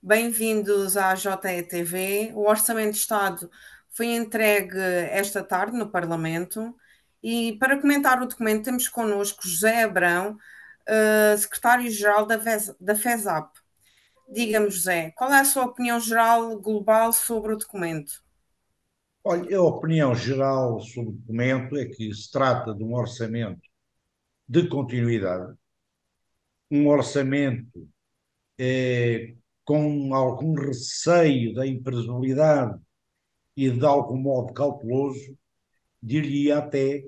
Bem-vindos à JETV. O Orçamento de Estado foi entregue esta tarde no Parlamento e para comentar o documento temos connosco José Abrão, secretário-geral da FESAP. Diga-me, José, qual é a sua opinião geral global sobre o documento? Olha, a opinião geral sobre o documento é que se trata de um orçamento de continuidade, um orçamento com algum receio da imprevisibilidade e de algum modo cauteloso, diria até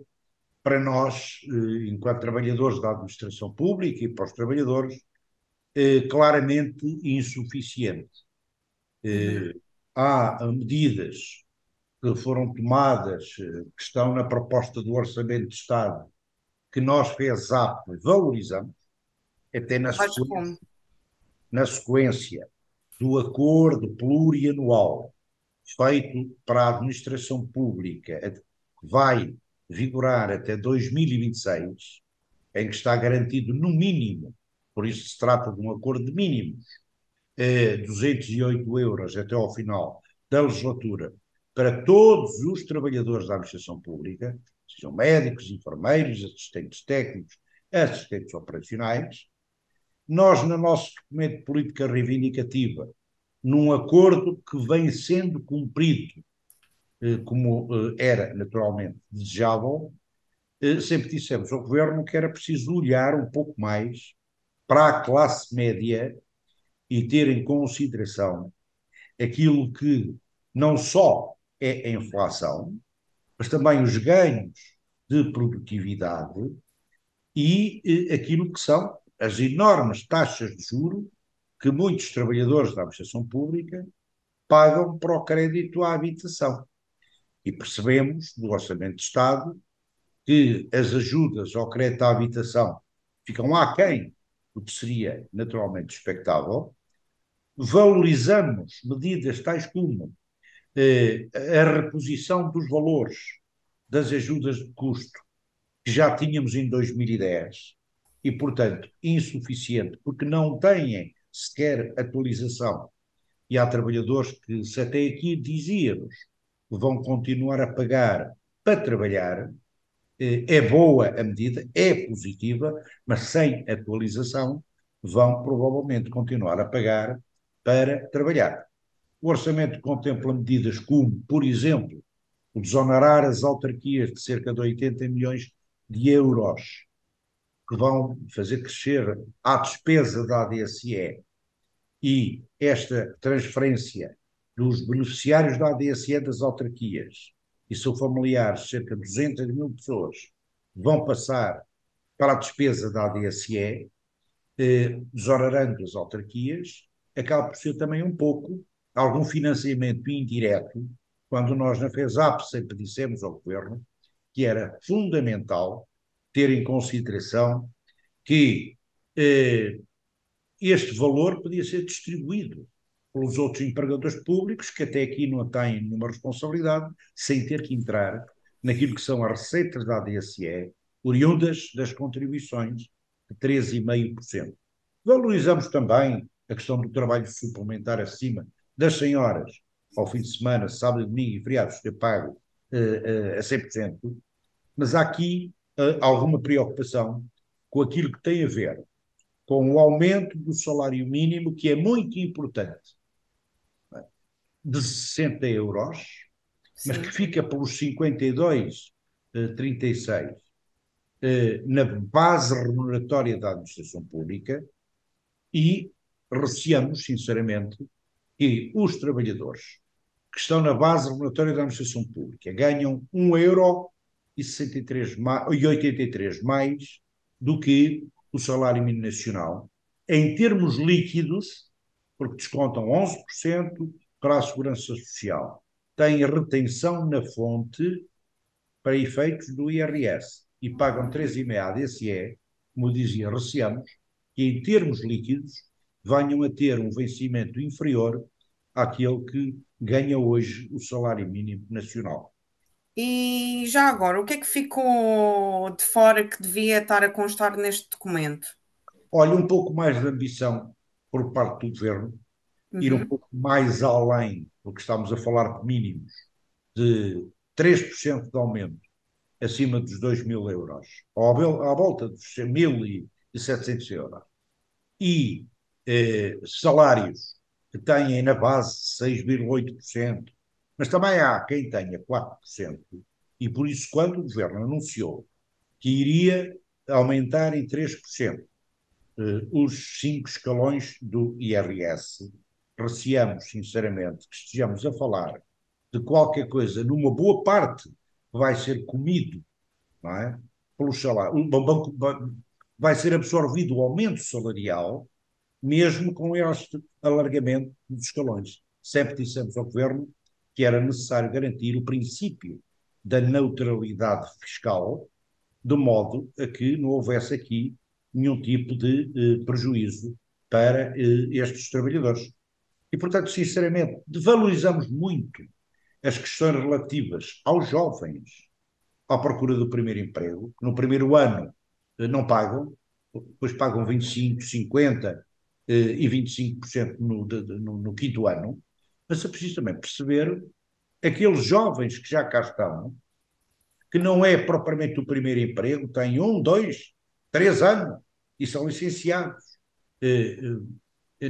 para nós, enquanto trabalhadores da administração pública e para os trabalhadores, claramente insuficiente. Uhum. Eh, Há medidas que foram tomadas, que estão na proposta do Orçamento de Estado que nós, FESAP, valorizamos, até Quais como? na sequência do acordo plurianual feito para a administração pública, que vai vigorar até 2026, em que está garantido no mínimo, por isso se trata de um acordo de mínimos, 208 euros até ao final da legislatura para todos os trabalhadores da administração pública, sejam médicos, enfermeiros, assistentes técnicos, assistentes operacionais. Nós, no nosso documento de política reivindicativa, num acordo que vem sendo cumprido, como era naturalmente desejável, sempre dissemos ao governo que era preciso olhar um pouco mais para a classe média e ter em consideração aquilo que não só é a inflação, mas também os ganhos de produtividade e aquilo que são as enormes taxas de juro que muitos trabalhadores da administração pública pagam para o crédito à habitação. E percebemos, do Orçamento de Estado, que as ajudas ao crédito à habitação ficam aquém do que seria naturalmente expectável. Valorizamos medidas tais como a reposição dos valores das ajudas de custo que já tínhamos em 2010 e, portanto, insuficiente, porque não têm sequer atualização. E há trabalhadores que, se até aqui dizíamos, vão continuar a pagar para trabalhar, é boa a medida, é positiva, mas sem atualização vão provavelmente continuar a pagar para trabalhar. O orçamento contempla medidas como, por exemplo, o desonerar as autarquias de cerca de 80 milhões de euros, que vão fazer crescer a despesa da ADSE e esta transferência dos beneficiários da ADSE das autarquias e seus familiares, cerca de 200 mil pessoas, vão passar para a despesa da ADSE, desonerando as autarquias, acaba por ser também um pouco algum financiamento indireto, quando nós na FESAP sempre dissemos ao governo que era fundamental ter em consideração que este valor podia ser distribuído pelos outros empregadores públicos que até aqui não têm nenhuma responsabilidade, sem ter que entrar naquilo que são as receitas da ADSE, oriundas das contribuições de 13,5%. Valorizamos também a questão do trabalho suplementar acima das senhoras, ao fim de semana, sábado, domingo e feriados, ser pago a 100%, mas há aqui alguma preocupação com aquilo que tem a ver com o aumento do salário mínimo, que é muito importante, de 60 euros, mas que Sim. fica pelos 52, 36, na base remuneratória da administração pública, e receamos, sinceramente, que os trabalhadores que estão na base remuneratória da administração pública ganham 1,83 mais do que o salário mínimo nacional, em termos líquidos, porque descontam 11% para a segurança social, têm retenção na fonte para efeitos do IRS e pagam 3,5% ADSE, como dizia, receamos que em termos líquidos venham a ter um vencimento inferior àquele que ganha hoje o salário mínimo nacional. E já agora, o que é que ficou de fora que devia estar a constar neste documento? Olha, um pouco mais de ambição por parte do governo, ir um Uhum, pouco mais além, porque estamos a falar de mínimos de 3% de aumento acima dos 2.000 euros, ou à volta dos 1.700 euros, e salários que têm na base 6,8%, mas também há quem tenha 4%, e por isso, quando o governo anunciou que iria aumentar em 3% os 5 escalões do IRS, receamos, sinceramente, que estejamos a falar de qualquer coisa, numa boa parte, que vai ser comido, não é? Pelo salário. Vai ser absorvido o aumento salarial, mesmo com este alargamento dos escalões. Sempre dissemos ao governo que era necessário garantir o princípio da neutralidade fiscal, de modo a que não houvesse aqui nenhum tipo de prejuízo para estes trabalhadores. E, portanto, sinceramente, valorizamos muito as questões relativas aos jovens à procura do primeiro emprego, que no primeiro ano não pagam, depois pagam 25%, 50% e 25% no quinto ano, mas é preciso também perceber aqueles jovens que já cá estão, que não é propriamente o primeiro emprego, têm 1, 2, 3 anos e são licenciados eh,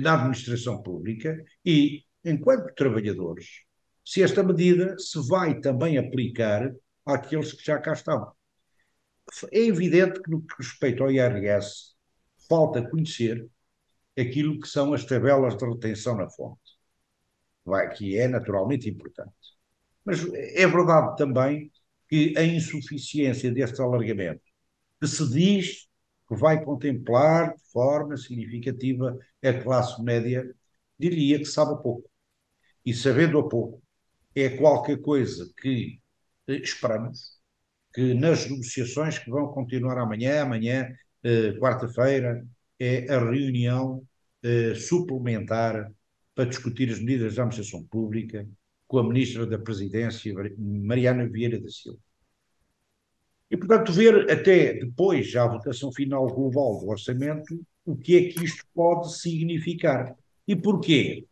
na administração pública e, enquanto trabalhadores, se esta medida se vai também aplicar àqueles que já cá estão. É evidente que, no que respeita ao IRS, falta conhecer aquilo que são as tabelas de retenção na fonte, que é naturalmente importante. Mas é verdade também que a insuficiência deste alargamento, que se diz que vai contemplar de forma significativa a classe média, diria que sabe a pouco. E sabendo a pouco, é qualquer coisa que esperamos que nas negociações que vão continuar amanhã, quarta-feira, é a reunião suplementar para discutir as medidas da administração pública com a Ministra da Presidência, Mariana Vieira da Silva. E, portanto, ver até depois, já a votação final global do orçamento, o que é que isto pode significar. E porquê?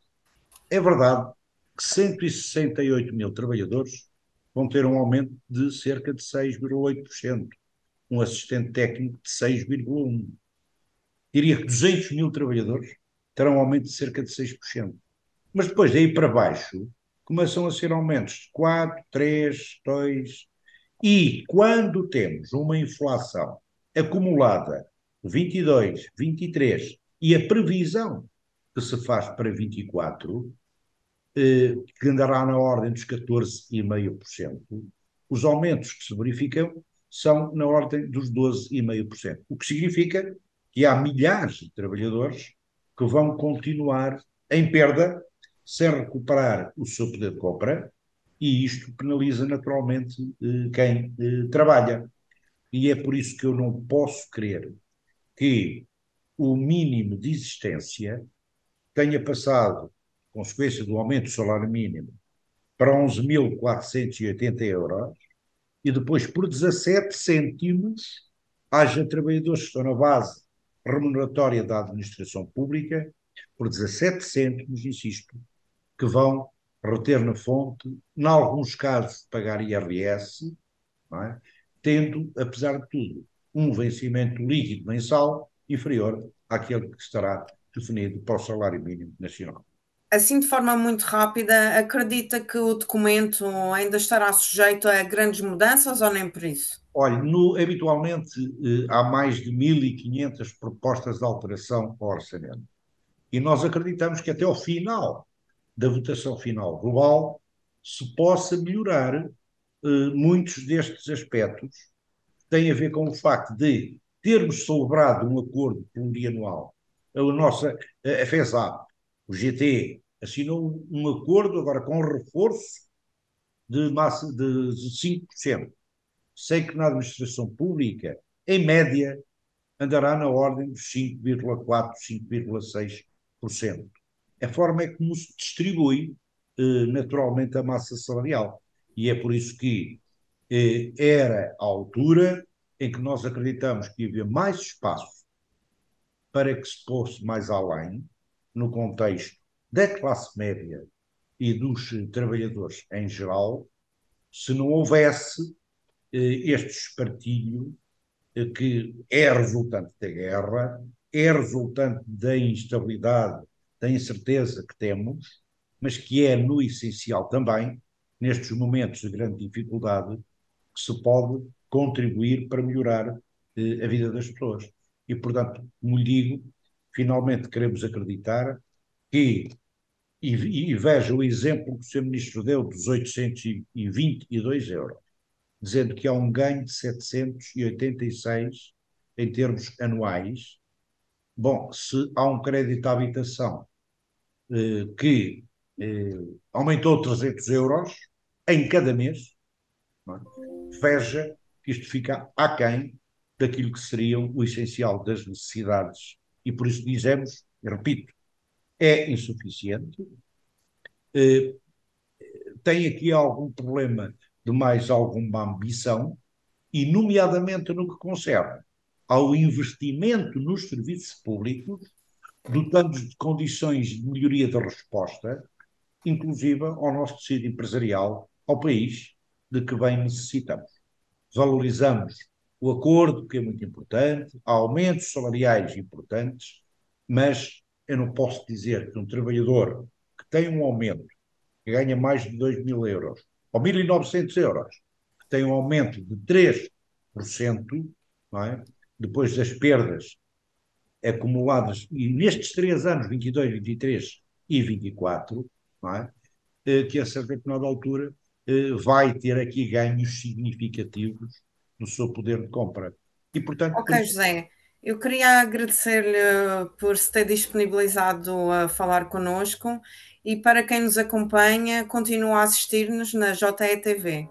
É verdade que 168 mil trabalhadores vão ter um aumento de cerca de 6,8%, um assistente técnico de 6,1%. Diria que 200 mil trabalhadores terão um aumento de cerca de 6%. Mas depois daí para baixo começam a ser aumentos de 4, 3, 2. E quando temos uma inflação acumulada 22, 23 e a previsão que se faz para 24, que andará na ordem dos 14,5%, os aumentos que se verificam são na ordem dos 12,5%, o que significa que há milhares de trabalhadores que vão continuar em perda, sem recuperar o seu poder de compra, e isto penaliza naturalmente quem trabalha. E é por isso que eu não posso crer que o mínimo de existência tenha passado, consequência do aumento do salário mínimo, para 11.480 euros e depois por 17 cêntimos haja trabalhadores que estão na base remuneratória da administração pública, por 17 cêntimos, insisto, que vão reter na fonte, em alguns casos pagar IRS, não é? Tendo, apesar de tudo, um vencimento líquido mensal inferior àquele que estará definido para o salário mínimo nacional. assim, de forma muito rápida, acredita que o documento ainda estará sujeito a grandes mudanças ou nem por isso? Olha, habitualmente há mais de 1.500 propostas de alteração ao orçamento. E nós acreditamos que até ao final da votação final global se possa melhorar muitos destes aspectos que têm a ver com o facto de termos celebrado um acordo plurianual. A FESAP, o GT, assinou um acordo agora com reforço de massa de 5%. Sei que na administração pública, em média, andará na ordem dos 5,4%, 5,6%. A forma é como se distribui naturalmente a massa salarial. E é por isso que era a altura em que nós acreditamos que havia mais espaço para que se fosse mais além, no contexto da classe média e dos trabalhadores em geral, se não houvesse este espartilho que é resultante da guerra, é resultante da instabilidade, da incerteza que temos, mas que é, no essencial também, nestes momentos de grande dificuldade, que se pode contribuir para melhorar a vida das pessoas. E, portanto, como lhe digo, finalmente queremos acreditar que, e veja o exemplo que o Sr. Ministro deu dos 822 euros, dizendo que há um ganho de 786 em termos anuais. Bom, se há um crédito à habitação que aumentou 300 euros em cada mês, não é? Veja que isto fica aquém daquilo que seriam o essencial das necessidades. E por isso dizemos, e repito, é insuficiente, eh, tem aqui algum problema de mais alguma ambição, e nomeadamente no que concerne ao investimento nos serviços públicos, dotando-os de condições de melhoria da resposta, inclusive ao nosso tecido empresarial, ao país de que bem necessitamos. Valorizamos o acordo, que é muito importante, há aumentos salariais importantes, mas eu não posso dizer que um trabalhador que tem um aumento, que ganha mais de 2.000 euros, ou 1.900 euros, que tem um aumento de 3%, não é? Depois das perdas acumuladas, e nestes 3 anos, 22, 23 e 24, não é? Que a certa determinada altura vai ter aqui ganhos significativos no seu poder de compra. E, portanto, por Ok, isso, José, eu queria agradecer-lhe por se ter disponibilizado a falar connosco e para quem nos acompanha, continua a assistir-nos na JETV.